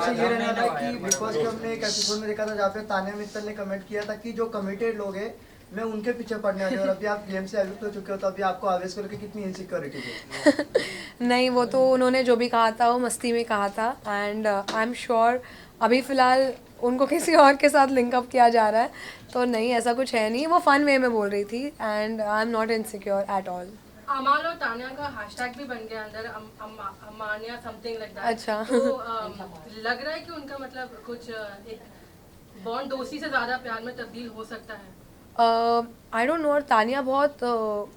आपसे ये रहना था कि बिकॉज कि हमने एक एपिसोड में देखा था जहाँ पे तान्या मित्तल ने कमेंट किया था कि जो कमिटेड लोग हैं मैं उनके पीछे पड़ने वाली हूँ, और अभी आप गेम से एविक्ट हो चुके हो, तो अभी आपको आवेश को लेकर कितनी इनसिक्योरिटी है? नहीं, वो तो उन्होंने जो भी कहा था वो मस्ती में कहा था, एंड आई एम श्योर अभी फ़िलहाल उनको किसी और के साथ लिंक अप किया जा रहा है, तो नहीं ऐसा कुछ है नहीं, वो फ़न वे में बोल रही थी, and I am not insecure at all. अमाल और तान्या का हैशटैग भी बन गया अंदर, अमान्या समथिंग लाइक दैट। अच्छा। तो लग रहा है कि उनका मतलब कुछ एक बॉन्ड दोस्ती से ज्यादा प्यार में तब्दील हो सकता है। आई डोंट नो, और तानिया बहुत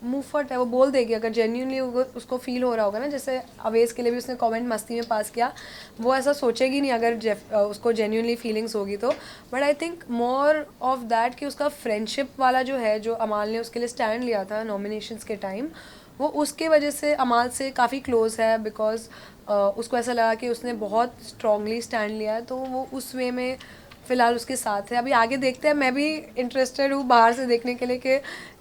मुंहफट है, वो बोल देगी अगर जेन्यूनली उसको फील हो रहा होगा ना, जैसे अवेज के लिए भी उसने कमेंट मस्ती में पास किया, वो ऐसा सोचेगी नहीं अगर उसको जेन्यूनली फीलिंग्स होगी तो। But I think more of that कि उसका फ्रेंडशिप वाला जो है, जो अमाल ने उसके लिए स्टैंड लिया था नॉमिनेशंस के टाइम, वो उसके वजह से अमाल से काफ़ी क्लोज है, बिकॉज उसको ऐसा लगा कि उसने बहुत स्ट्रांगली स्टैंड लिया है, तो वो उस वे में फ़िलहाल उसके साथ है। अभी आगे देखते हैं, मैं भी इंटरेस्टेड हूँ बाहर से देखने के लिए कि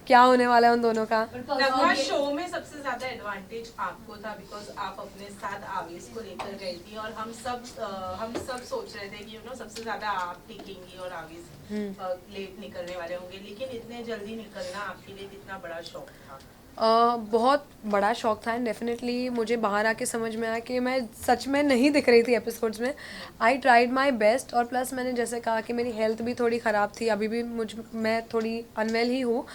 क्या होने वाला है उन दोनों का। नगमा, शो में सबसे ज्यादा एडवांटेज आपको था बिकॉज आप अपने साथ आवेश को लेकर गई थी, और हम सब सोच रहे थे कि सबसे ज्यादा आप टिकेंगी और आवेश लेट निकलने वाले होंगे, लेकिन इतने जल्दी निकलना आपके लिए कितना बड़ा शौक था? बहुत बड़ा शौक था, एंड डेफिनेटली मुझे बाहर आके समझ में आया कि मैं सच में नहीं दिख रही थी एपिसोड्स में। आई ट्राइड माई बेस्ट, और प्लस मैंने जैसे कहा कि मेरी हेल्थ भी थोड़ी ख़राब थी, अभी भी मैं थोड़ी अनवेल ही हूँ,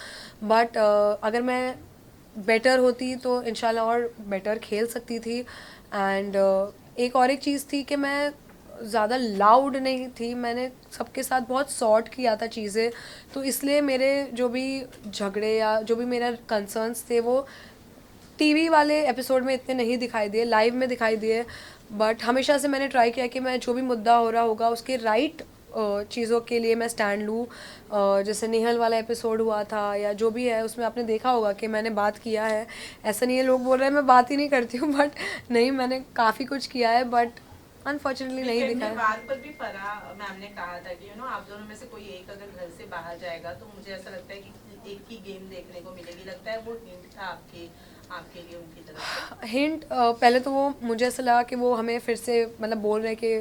बट अगर मैं बेटर होती तो इंशाल्लाह और बेटर खेल सकती थी। एंड एक चीज़ थी कि मैं ज़्यादा लाउड नहीं थी, मैंने सबके साथ बहुत सॉर्ट किया था चीज़ें, तो इसलिए मेरे जो भी झगड़े या जो भी मेरा कंसर्न्स थे वो टीवी वाले एपिसोड में इतने नहीं दिखाई दिए, लाइव में दिखाई दिए। बट हमेशा से मैंने ट्राई किया कि मैं जो भी मुद्दा हो रहा होगा उसके राइट चीज़ों के लिए मैं स्टैंड लूँ। जैसे निहल वाला एपिसोड हुआ था या जो भी है, उसमें आपने देखा होगा कि मैंने बात किया है। ऐसा नहीं है लोग बोल रहे हैं मैं बात ही नहीं करती हूँ, बट नहीं, मैंने काफ़ी कुछ किया है, बट अनफॉर्चुनेटली नहीं वीकेंड दिखा के है। बाद पर भी फराह मैम ने कहा था कि आप दोनों में से कोई एक अगर घर से बाहर जाएगा तो मुझे ऐसा लगता है कि एक ही गेम देखने को मिलेगी। लगता है वो हिंट था आपके लिए उनकी तरफ से? हिंट पहले तो वो मुझे ऐसा लगा कि वो हमें फिर से मतलब बोल रहे कि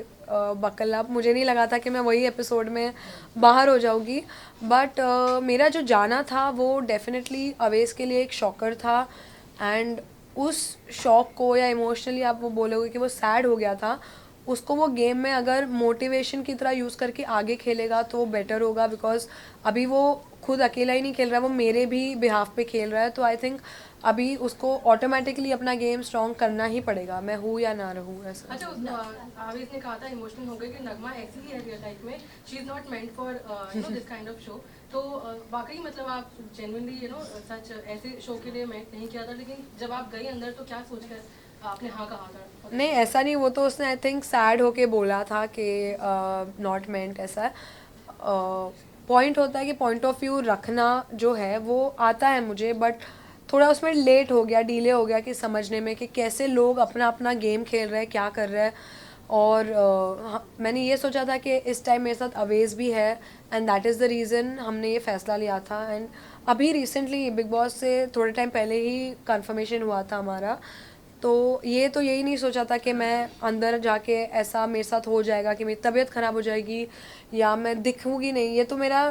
बकल्ला, मुझे नहीं लगा था कि मैं वही एपिसोड में बाहर हो जाऊंगी। बट मेरा जो जाना था वो डेफिनेटली अवेज के लिए एक शॉकर था, एंड उस शॉक को या इमोशनली आप वो बोलोगे कि वो सैड हो गया था, उसको वो गेम में अगर मोटिवेशन की तरह यूज़ करके आगे खेलेगा तो बेटर होगा, बिकॉज अभी वो खुद अकेला ही नहीं खेल रहा है, वो मेरे भी बिहाफ पे खेल रहा है, तो आई थिंक अभी उसको ऑटोमेटिकली अपना गेम स्ट्रॉन्ग करना ही पड़ेगा, मैं हूँ या ना रहूँ ऐसा। अच्छा, आवेश ने कहा था इमोशनल हो गई कि नगमा ऐसी ही है रियल लाइफ में, she is not meant for this kind of show. तो वाकई मतलब आप जेन्युइनली सच ऐसे शो के लिए मेंट नहीं किया था, लेकिन जब आप गई अंदर तो क्या सोचकर आपने हाँ कहा था? नहीं ऐसा नहीं, वो तो उसने आई थिंक सैड होके बोला था कि नॉट मेंट, ऐसा है। पॉइंट होता है कि पॉइंट ऑफ व्यू रखना जो है वो आता है मुझे, बट थोड़ा उसमें लेट हो गया, डिले हो गया कि समझने में कि कैसे लोग अपना अपना गेम खेल रहे हैं, क्या कर रहे हैं। और मैंने ये सोचा था कि इस टाइम मेरे साथ अवेज भी है, and that is the reason हमने ये फ़ैसला लिया था। एंड अभी रिसेंटली बिग बॉस से थोड़े टाइम पहले ही कंफर्मेशन हुआ था हमारा, तो यही नहीं सोचा था कि मैं अंदर जाके ऐसा मेरे साथ हो जाएगा कि मेरी तबीयत ख़राब हो जाएगी या मैं दिखूँगी नहीं, ये तो मेरा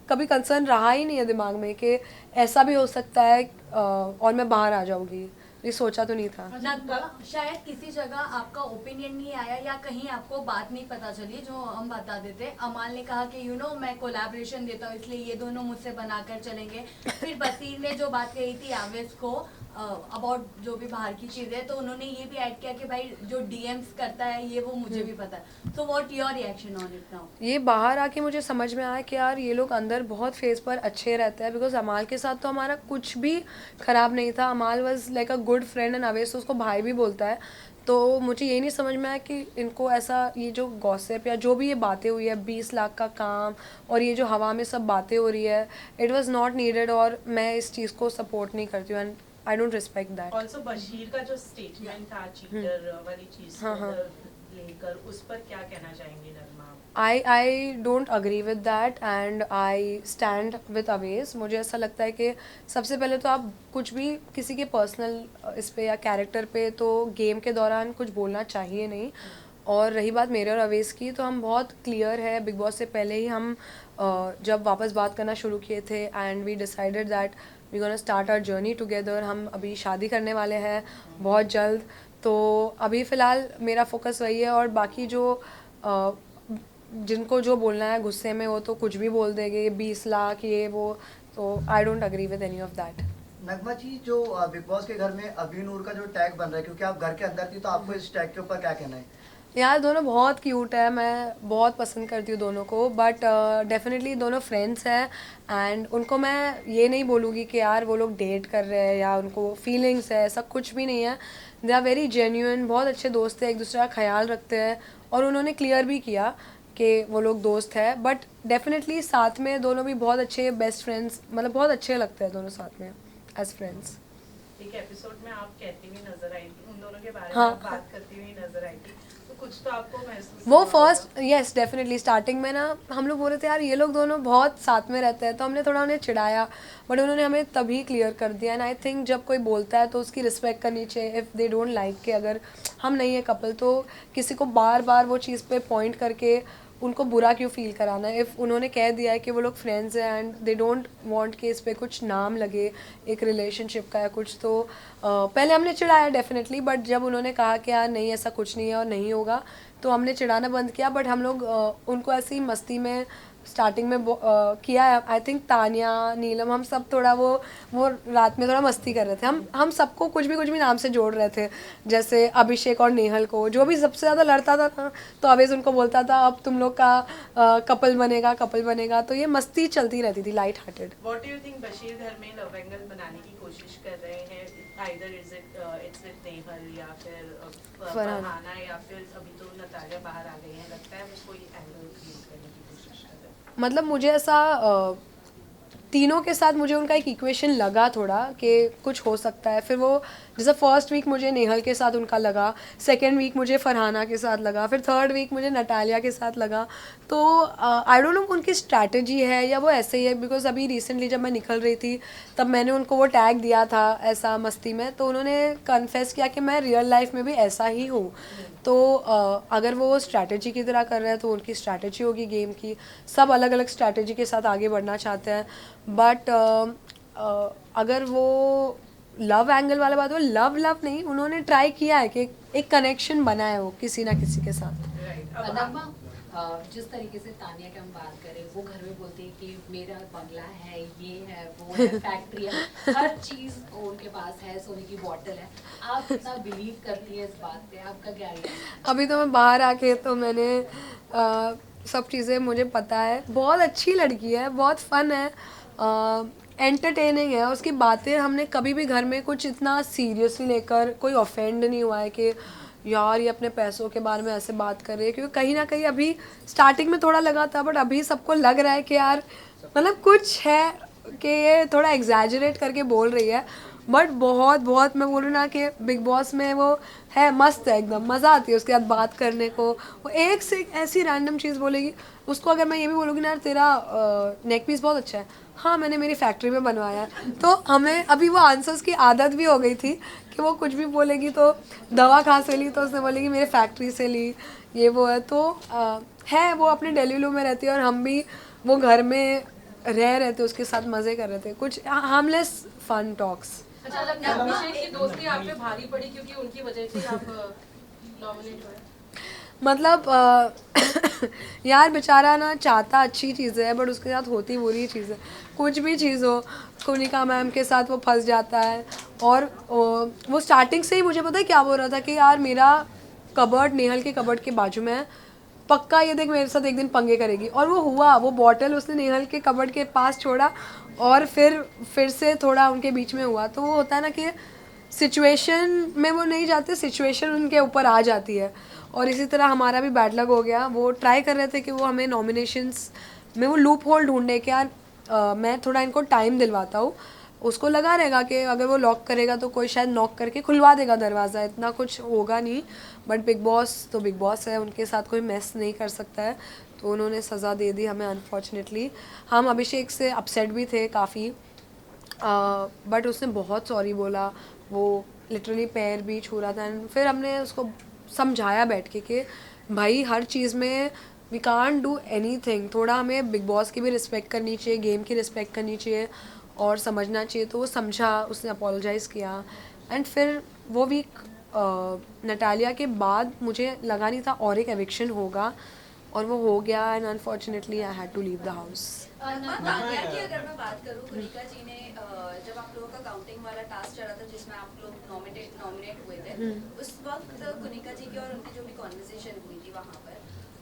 कभी कंसर्न रहा ही नहीं है दिमाग में कि ऐसा भी हो सकता है और मैं बाहर आ जाऊँगी, ये सोचा तो नहीं था। नगमा, शायद किसी जगह आपका ओपिनियन नहीं आया या कहीं आपको बात नहीं पता चली जो हम बता देते। अमाल ने कहा कि मैं कोलैबोरेशन देता हूँ इसलिए ये दोनों मुझसे बनाकर चलेंगे। फिर बसीर ने जो बात कही थी आवेश को अबाउट जो भी बाहर की चीजें, तो उन्होंने ये भी ऐड किया कि भाई जो डीएम्स करता है ये वो मुझे भी पता है। So what your reaction on it now? ये बाहर आके मुझे समझ में आया कि यार ये लोग अंदर बहुत फेस पर अच्छे रहते हैं, बिकॉज अमाल के साथ तो हमारा कुछ भी ख़राब नहीं था। अमाल was like a good friend, and Avesh तो उसको भाई भी बोलता है। तो मुझे ये नहीं समझ में आया कि इनको ऐसा ये जो गॉसिप या जो भी ये बातें हुई है 20 लाख का काम और ये जो हवा में सब बातें हो रही है, इट वॉज़ नॉट नीडेड, और मैं इस चीज़ को सपोर्ट नहीं करती हूँ, and I don't respect that. Also Bashir का जो स्टेटमेंट था चीटर वाली चीज को लेकर, उस पर क्या कहना चाहेंगे Nagma? I don't agree with that, and I stand with Awez. मुझे ऐसा लगता है कि सबसे पहले तो आप कुछ भी किसी के पर्सनल इस पे या कैरेक्टर पे तो गेम के दौरान कुछ बोलना चाहिए नहीं। और रही बात मेरे और अवेश की, तो हम बहुत क्लियर है, बिग बॉस से पहले ही हम जब वापस बात करना शुरू किए थे and we decided that we gonna start our journey together. हम अभी शादी करने वाले हैं बहुत जल्द, तो अभी फ़िलहाल मेरा फोकस वही है। और बाकी जो जिनको जो बोलना है गुस्से में, वो तो कुछ भी बोल देंगे, 20 लाख ये वो, तो I don't agree with any of that. Nagma ji, जो बिग बॉस के घर में अभी नूर का जो टैग बन रहा है, क्योंकि आप घर के अंदर थी, तो आपको इस टैग के ऊपर क्या कहना है? यार दोनों बहुत क्यूट है, मैं बहुत पसंद करती हूँ दोनों को, बट डेफिनेटली दोनों फ्रेंड्स हैं एंड उनको मैं ये नहीं बोलूँगी कि यार वो लोग डेट कर रहे हैं या उनको फीलिंग्स है, ऐसा कुछ भी नहीं है। दे आर वेरी जेन्युइन, बहुत अच्छे दोस्त हैं, एक दूसरे का ख्याल रखते हैं और उन्होंने क्लियर भी किया कि वो लोग दोस्त है। बट डेफिनेटली साथ में दोनों भी बहुत अच्छे बेस्ट फ्रेंड्स, मतलब बहुत अच्छे लगते हैं दोनों साथ में एज फ्रेंड्स। एक एपिसोड में आप कहती हुई नजर आई थी, उन दोनों के बारे में हाँ। आप बात करती हुई नजर आई थी, तो कुछ तो आपको महसूस वो हुआ होगा। फर्स्ट यस डेफिनेटली स्टार्टिंग में ना हम लोग बोल रहे थे यार ये लोग दोनों बहुत साथ में रहते हैं, तो हमने थोड़ा उन्हें चिढ़ाया, बट उन्होंने हमें तभी क्लियर कर दिया। एंड आई थिंक जब कोई बोलता है तो उसकी रिस्पेक्ट करनी चाहिए। इफ़ दे डोंट लाइक के अगर हम नहीं है कपल, तो किसी को बार बार वो चीज़ पे पॉइंट करके उनको बुरा क्यों फील कराना है। इफ़ उन्होंने कह दिया है कि वो लोग फ्रेंड्स हैं एंड दे डोंट वांट कि इस पे कुछ नाम लगे एक रिलेशनशिप का या कुछ, तो पहले हमने चिढ़ाया डेफिनेटली, बट जब उन्होंने कहा कि यार नहीं ऐसा कुछ नहीं है और नहीं होगा, तो हमने चिढ़ाना बंद किया। बट हम लोग उनको ऐसी मस्ती में स्टार्टिंग में किया है। आई थिंक तानिया, नीलम, हम सब थोड़ा वो रात में थोड़ा मस्ती कर रहे थे। हम सबको कुछ भी नाम से जोड़ रहे थे, जैसे अभिषेक और नेहल को, जो भी सबसे ज़्यादा लड़ता था ना, तो अवेश उनको बोलता था अब तुम लोग का कपल बनेगा, तो ये मस्ती चलती रहती थी light hearted. What do you think Bashir घर में लव एंगल बनाने की कोशिश कर रहे हैं? Either it's with नेहल या फिर फरहाना या फिर अभी तो नतालिया बाहर आ गई है, लगता है वो कोई एंगल क्रिएट करने की कोशिश कर रहे हैं? मतलब मुझे ऐसा तीनों के साथ मुझे उनका एक इक्वेशन लगा थोड़ा कि कुछ हो सकता है। फिर वो जैसे फर्स्ट वीक मुझे नेहल के साथ उनका लगा, सेकेंड वीक मुझे फरहाना के साथ लगा, फिर थर्ड वीक मुझे नटालिया के साथ लगा। तो आई डोंट नो उनकी स्ट्रैटेजी है या वो ऐसे ही है, बिकॉज अभी रिसेंटली जब मैं निकल रही थी तब मैंने उनको वो टैग दिया था ऐसा मस्ती में, तो उन्होंने कन्फेस किया कि मैं रियल लाइफ में भी ऐसा ही हूँ। तो अगर वो स्ट्रैटेजी की तरह कर रहे हैं तो उनकी स्ट्रैटेजी होगी गेम की, सब अलग अलग स्ट्रैटेजी के साथ आगे बढ़ना चाहते हैं। बट अगर वो लव एंगल वाला बात हो, लव नहीं, उन्होंने ट्राई किया है कि एक कनेक्शन बना है वो किसी ना किसी के साथ। Right. अब नगमा, जिस तरीके से तानिया की हम बात करें, वो घर में बोलती है कि मेरा बंगला है, ये है, वो है, फैक्ट्री है, हर चीज उनके पास है, सोने की बॉटल है। आप कितना बिलीव करती है इस बात पे? आपका क्या है? अभी तो मैं बाहर आके तो मैंने सब चीज़ें मुझे पता है। बहुत अच्छी लड़की है, बहुत फन है, एंटरटेनिंग है। उसकी बातें हमने कभी भी घर में कुछ इतना सीरियसली लेकर कोई ऑफेंड नहीं हुआ है कि यार ये अपने पैसों के बारे में ऐसे बात कर रही है, क्योंकि कहीं ना कहीं अभी स्टार्टिंग में थोड़ा लगा था, बट अभी सबको लग रहा है कि यार मतलब कुछ है कि ये थोड़ा एग्जैजरेट करके बोल रही है। बट बहुत मैं बोलूँ ना कि बिग बॉस में वो है, मस्त है एकदम, मज़ा आती है उसके साथ बात करने को। वो एक से एक ऐसी रैंडम चीज़ बोलेगी। उसको अगर मैं ये भी बोलूँगी ना यार तेरा नेक पीस बहुत अच्छा है, हाँ मैंने मेरी फैक्ट्री में बनवाया है, तो हमें अभी वो आंसर्स की आदत भी हो गई थी कि वो कुछ भी बोलेगी तो दवा कहाँ से ली, तो उसने बोलेगी मेरे फैक्ट्री से ली, ये वो है। तो है वो अपने डेलीलू में रहती है और हम भी वो घर में रह रहे थे, उसके साथ मज़े कर रहे थे, कुछ हार्मलेस फन टॉक्स। अच्छा, लगता है अभिषेक की दोस्ती आप पे भारी पड़ी क्योंकि उनकी वजह से आप नॉमिनेट हुए। मतलब यार बेचारा ना चाहता अच्छी चीज़ें है, बट उसके साथ होती बुरी चीज़ है। कुछ भी चीज़ हो, कुनिका मैम के साथ वो फंस जाता है। और वो स्टार्टिंग से ही मुझे पता है क्या बोल रहा था कि यार मेरा कबर्ड नेहल के कबर्ड के बाजू में है, पक्का ये देख मेरे साथ एक दिन पंगे करेगी। और वो हुआ, वो बॉटल उसने नेहल के कबर्ड के पास छोड़ा और फिर से थोड़ा उनके बीच में हुआ। तो वो होता है ना कि सिचुएशन में वो नहीं जाते, सिचुएशन उनके ऊपर आ जाती है। और इसी तरह हमारा भी बैड लक हो गया। वो ट्राई कर रहे थे कि वो हमें नॉमिनेशंस में वो लूप होल ढूंढने के, यार मैं थोड़ा इनको टाइम दिलवाता हूँ। उसको लगा रहेगा कि अगर वो लॉक करेगा तो कोई शायद नॉक करके खुलवा देगा दरवाज़ा, इतना कुछ होगा नहीं। बट बिग बॉस तो बिग बॉस है, उनके साथ कोई मैस नहीं कर सकता है, तो उन्होंने सज़ा दे दी हमें अनफॉर्चुनेटली। हम अभिषेक से अपसेट भी थे काफ़ी, बट उसने बहुत सॉरी बोला, वो लिटरली पैर भी छू रहा था। फिर हमने उसको समझाया बैठ के कि भाई हर चीज़ में वी कांट डू एनीथिंग। थोड़ा हमें बिग बॉस की भी रिस्पेक्ट करनी चाहिए, गेम की रिस्पेक्ट करनी चाहिए और समझना चाहिए। तो वो समझा, उसने अपोलोजाइज़ किया एंड फिर वो वीक नटालिया के बाद मुझे लगा नहीं था और एक एविक्शन होगा और वो हो गया and unfortunately I had to leave the house. Tania की अगर मैं बात करूँ, कुनिका जी ने जब आप लोगों का काउंटिंग वाला टास्क चला था जिसमें आप लोग नॉमिनेट हुए थे, उस वक्त कुनिका जी की और उनकी जो भी कॉन्वर्सेशन हुई थी वहाँ पर,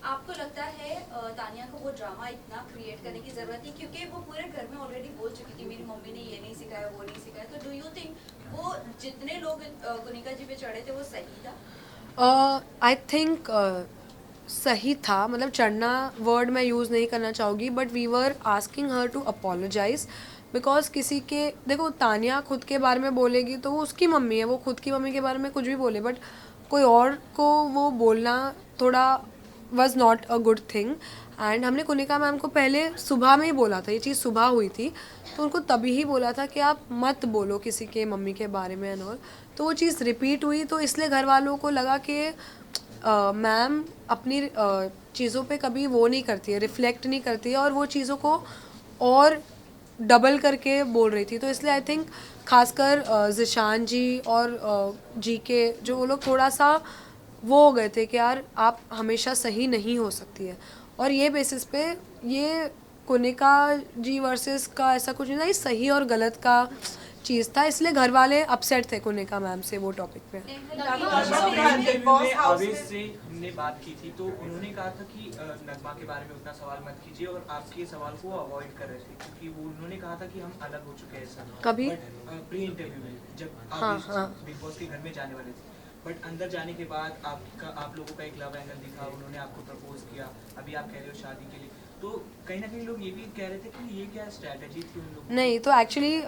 आपको लगता है तानिया को वो ड्रामा इतना क्रिएट करने की जरूरत थी? क्योंकि वो पूरे घर में ऑलरेडी बोल चुकी थी मेरी मम्मी ने ये नहीं सिखाया, वो नहीं सिखाया। तो डू यू थिंक वो जितने लोग कुनिका जी पे चढ़े थे वो सही था? आई थिंक सही था, मतलब चढ़ना वर्ड मैं यूज़ नहीं करना चाहूँगी, but we were asking her to apologize because किसी के, देखो तानिया खुद के बारे में बोलेगी तो वो उसकी मम्मी है, वो खुद की मम्मी के बारे में कुछ भी बोले, बट कोई और को वो बोलना थोड़ा was not a good thing. And हमने कुनिका मैम को पहले सुबह में ही बोला था, ये चीज़ सुबह हुई थी तो उनको तभी ही बोला था कि आप मत बोलो किसी के मम्मी के बारे में एंड ऑल। तो वो चीज़ रिपीट हुई तो इसलिए घर वालों को लगा कि मैम अपनी चीज़ों पे कभी वो नहीं करती है, रिफ्लेक्ट नहीं करती है और वो चीज़ों को और डबल करके बोल रही थी। तो इसलिए आई थिंक खासकर ज़िशान जी और जी के जो वो लोग थोड़ा सा वो हो गए थे कि यार आप हमेशा सही नहीं हो सकती है। और ये बेसिस पे ये कुनिका जी वर्सेस का ऐसा कुछ नहीं था, ये सही और गलत का चीज़ था, इसलिए घर वाले अपसेट थे कुनिका मैम से वो टॉपिक पे। आवेश से हमने बात की थी तो उन्होंने कहा था कि नगमा के बारे में उतना सवाल मत कीजिए और आपके सवाल को अवॉइड कर रहे थे क्योंकि वो उन्होंने कहा था कि हम अलग हो चुके हैं सर। कभी प्री इंटरव्यू में जब हाँ, हाँ। बिग बॉस के घर में जाने वाले थे, बट अंदर जाने के बाद आप लोगों का एक लव एंगल दिखा, उन्होंने आपको प्रपोज किया, अभी आप कह रहे हो शादी के लिए, तो कहीं ना कहीं लोग ये भी कह रहे थे कि ये क्या स्ट्रैटेजी थी उन लोगों की? नहीं, तो एक्चुअली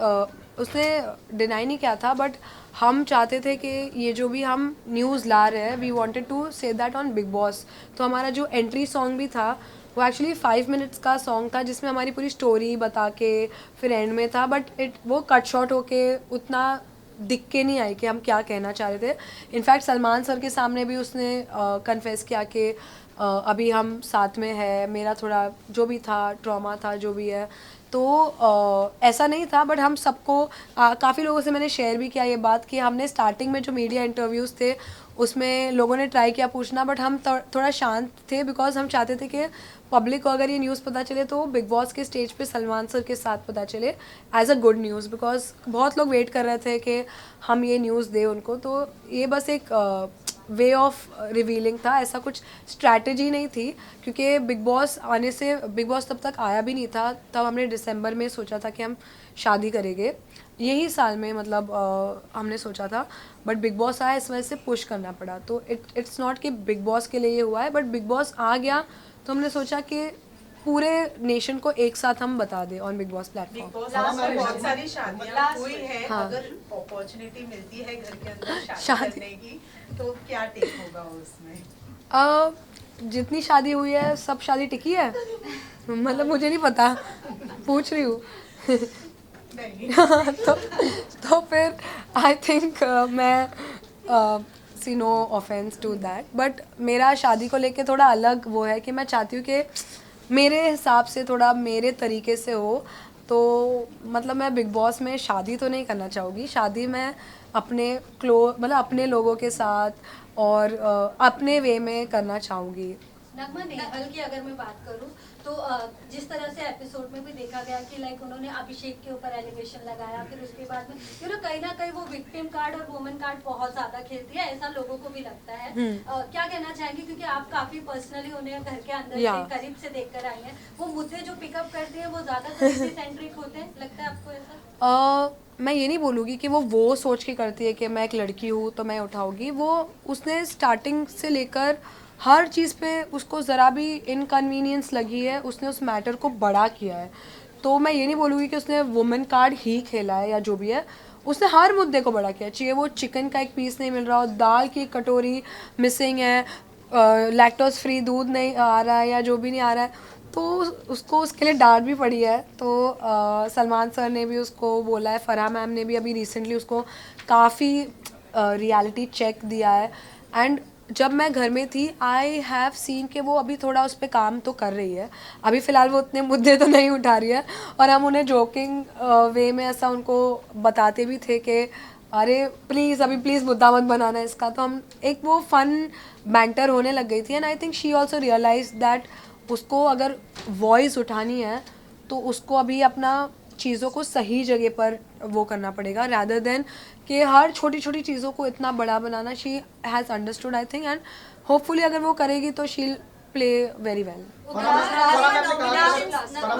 उसने डिनाई नहीं किया था, बट हम चाहते थे कि ये जो भी हम न्यूज़ ला रहे हैं we wanted to say that on Bigg Boss. तो हमारा जो एंट्री सॉन्ग भी था वो एक्चुअली 5 मिनट्स का सॉन्ग था जिसमें हमारी पूरी स्टोरी बता के फिर एंड में था, बट वो कट शॉर्ट होके उतना दिख के नहीं आई कि हम क्या कहना चाह रहे थे। इनफैक्ट सलमान सर के सामने भी उसने कन्फेस किया कि अभी हम साथ में है, मेरा थोड़ा जो भी था ट्रॉमा था जो भी है, तो ऐसा नहीं था। बट हम सबको काफ़ी लोगों से मैंने शेयर भी किया ये बात कि हमने स्टार्टिंग में जो मीडिया इंटरव्यूज़ थे उसमें लोगों ने ट्राई किया पूछना, बट हम थोड़ा शांत थे बिकॉज हम चाहते थे कि पब्लिक को अगर ये न्यूज़ पता चले तो बिग बॉस के स्टेज पे सलमान सर के साथ पता चले as a good news, because बहुत लोग वेट कर रहे थे कि हम ये न्यूज़ दें उनको। तो ये बस एक वे ऑफ रिवीलिंग था, ऐसा कुछ स्ट्रैटेजी नहीं थी क्योंकि बिग बॉस आने से, बिग बॉस तब तक आया भी नहीं था, तब हमने दिसंबर में सोचा था कि हम शादी करेंगे, यही साल में मतलब हमने सोचा था, बट बिग बॉस आया इस वजह से पुश करना पड़ा। तो इट्स नॉट कि बिग बॉस के लिए ये हुआ है, बट बिग बॉस आ गया तो हमने सोचा कि पूरे नेशन को एक साथ हम बता दें on Bigg boss platform. Big boss में बहुत सारी शादियां हुई है, अगर अपॉर्चुनिटी मिलती है घर के अंदर शादी करने की तो क्या टेक होगा उसमें? जितनी शादी हुई है सब शादी टिकी है मतलब मुझे नहीं पता, पूछ रही हूँ तो फिर आई थिंक मैं see no offence to that, but मेरा शादी को लेके थोड़ा अलग वो है कि मैं चाहती हूँ कि मेरे हिसाब से थोड़ा मेरे तरीके से हो। तो मतलब मैं बिग बॉस में शादी तो नहीं करना चाहूँगी, शादी मैं अपने मतलब अपने लोगों के साथ और अपने वे में करना चाहूँगी। नगमा नेहल की अगर मैं बात करूं तो जिस तरह से एपिसोड में भी देखा गया कि लाइक उन्होंने अभिषेक के ऊपर एलिगेशन लगाया, फिर उसके बाद में कहीं ना कहीं वो विक्टिम कार्ड और वुमन कार्ड बहुत ज्यादा खेलती है, ऐसा लोगों को भी लगता है। क्या कहना चाहेंगे, क्योंकि आप काफी पर्सनली उन्हें घर के अंदर से करीब से देखकर आई हैं, वो मुझे जो पिकअप करते हैं वो ज्यादा सेंट्रिक होते हैं, लगता है आपको ऐसा? मैं ये नहीं बोलूँगी कि वो सोच के करती है कि मैं एक लड़की हूँ तो मैं उठाऊँगी, वो उसने स्टार्टिंग से लेकर हर चीज़ पे उसको ज़रा भी इनकन्वीनियंस लगी है, उसने उस मैटर को बड़ा किया है। तो मैं ये नहीं बोलूँगी कि उसने वुमेन कार्ड ही खेला है या जो भी है, उसने हर मुद्दे को बड़ा किया, चाहे वो चिकन का एक पीस नहीं मिल रहा हो, दाल की एक कटोरी मिसिंग है, लैक्टोज फ्री दूध नहीं आ रहा है या जो भी नहीं आ रहा है, तो उसको उसके लिए डांट भी पड़ी है। तो सलमान सर ने भी उसको बोला है, फराह मैम ने भी अभी रिसेंटली उसको काफ़ी रियलिटी चेक दिया है। एंड जब मैं घर में थी आई हैव सीन कि वो अभी थोड़ा उस पर काम तो कर रही है. अभी फ़िलहाल वो उतने मुद्दे तो नहीं उठा रही है और हम उन्हें जोकिंग वे में ऐसा उनको बताते भी थे कि अरे प्लीज़ अभी प्लीज़ मुद्दा मत बनाना इसका. तो हम एक वो फ़न बैंटर होने लग गई थी and I think she also realise that उसको अगर वॉइस उठानी है तो उसको अभी अपना चीज़ों को सही जगह पर वो करना पड़ेगा rather देन कि हर छोटी छोटी चीज़ों को इतना बड़ा बनाना. She has understood I think and hopefully अगर वो करेगी तो she play very well.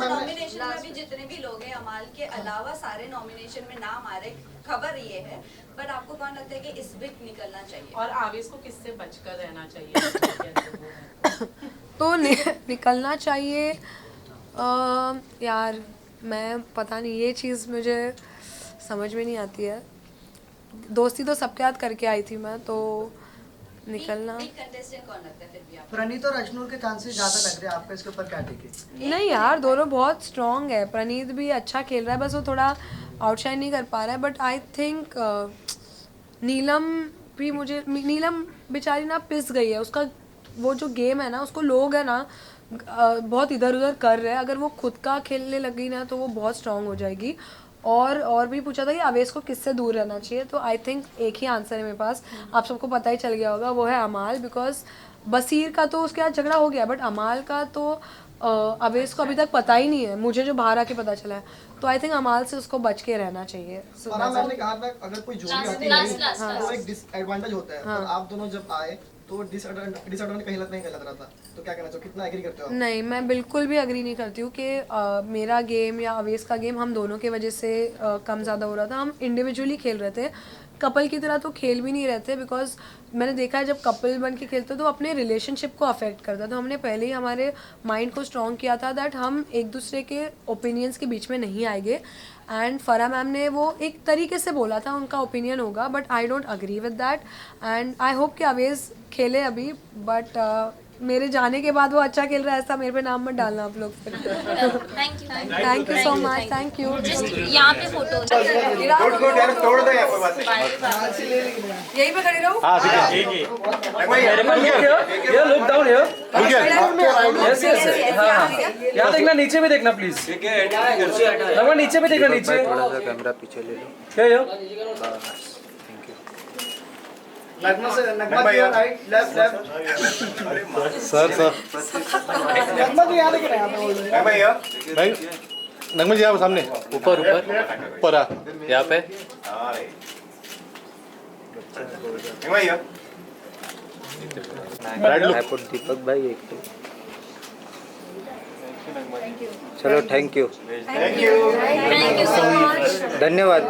Nomination में भी जितने भी लोग हैं अमाल के अलावा सारे नॉमिनेशन में नाम आ रहे. खबर ये है बट आपको कौन लगता है कि इस वीक निकलना चाहिए और आवेश को किससे बचकर रहना चाहिए? तो निकलना चाहिए. यार मैं पता नहीं ये चीज़ मुझे समझ में नहीं आती है. दोस्ती तो सबके साथ करके आई थी मैं तो निकलना. कंटेस्टेंट कौन लगता है फिर भी आपको? प्रणीत और अश्नूर के चांसेस ज्यादा लग रहे हैं आपको, इसके ऊपर क्या टेक है? नहीं यार दोनों बहुत स्ट्रॉन्ग है. प्रणीत भी अच्छा खेल रहा है बस वो थोड़ा आउटशाइन नहीं कर पा रहा है. बट आई थिंक नीलम भी मुझे नीलम बेचारी ना पिस गई है. उसका वो जो गेम है ना उसको लोग है ना बहुत इधर उधर कर रहे हैं. अगर वो खुद का खेलने लगी ना तो वो बहुत स्ट्रॉन्ग हो जाएगी. और भी पूछा था कि आवेश को किससे दूर रहना चाहिए तो आई थिंक एक ही आंसर है मेरे पास. आप सबको पता ही चल गया होगा वो है अमाल. बिकॉज बसीर का तो उसके साथ झगड़ा हो गया बट अमाल का तो आवेश को अभी तक पता ही नहीं है. मुझे जो बाहर आके पता चला है तो आई थिंक अमाल से उसको बच के रहना चाहिए. मैंने कहा था अगर कोई जोड़ी आती है तो एक डिसएडवांटेज होता है. पर आप दोनों जब आए तो डिसएडवांटेज कहीं नहीं लग रहा था. तो क्या कहना चाहिए, कितना एग्री करते हो? नहीं मैं बिल्कुल भी एग्री नहीं करती हूँ कि मेरा गेम या अवेश का गेम हम दोनों की वजह से कम ज़्यादा हो रहा था. हम इंडिविजुअली खेल रहे थे. कपल की तरह तो खेल भी नहीं रहते बिकॉज मैंने देखा है जब कपल बन के खेलते तो अपने रिलेशनशिप को अफेक्ट करता है. तो हमने पहले ही हमारे माइंड को स्ट्रॉन्ग किया था दैट हम एक दूसरे के ओपिनियंस के बीच में नहीं आएंगे. एंड फरा मैम ने वो एक तरीके से बोला था उनका ओपिनियन होगा but I don't agree with that. And I hope कि अवेश खेले अभी बट मेरे जाने के बाद वो अच्छा खेल रहा है ऐसा मेरे पे नाम मत डालना आप लोग. Thank you so much. Thank you. यहाँ पे फोटो तोड़ दो यहाँ पर यहीं पे खड़ी रहूं. Look down here. Yes yes. हाँ यहाँ देखना, नीचे भी देखना प्लीज. नगमा नीचे भी देखना, नीचे थोड़ा सा कैमरा पीछे ले लो. क्या नगमा से नगमा जी राइट लेफ्ट लेफ्ट. सर नगमा जी यहाँ देख रहे हैं भाई. नगमा जी यहाँ सामने ऊपर ऊपर ऊपर आ यहाँ पे. दीपक भाई एक तो चलो. थैंक यू धन्यवाद.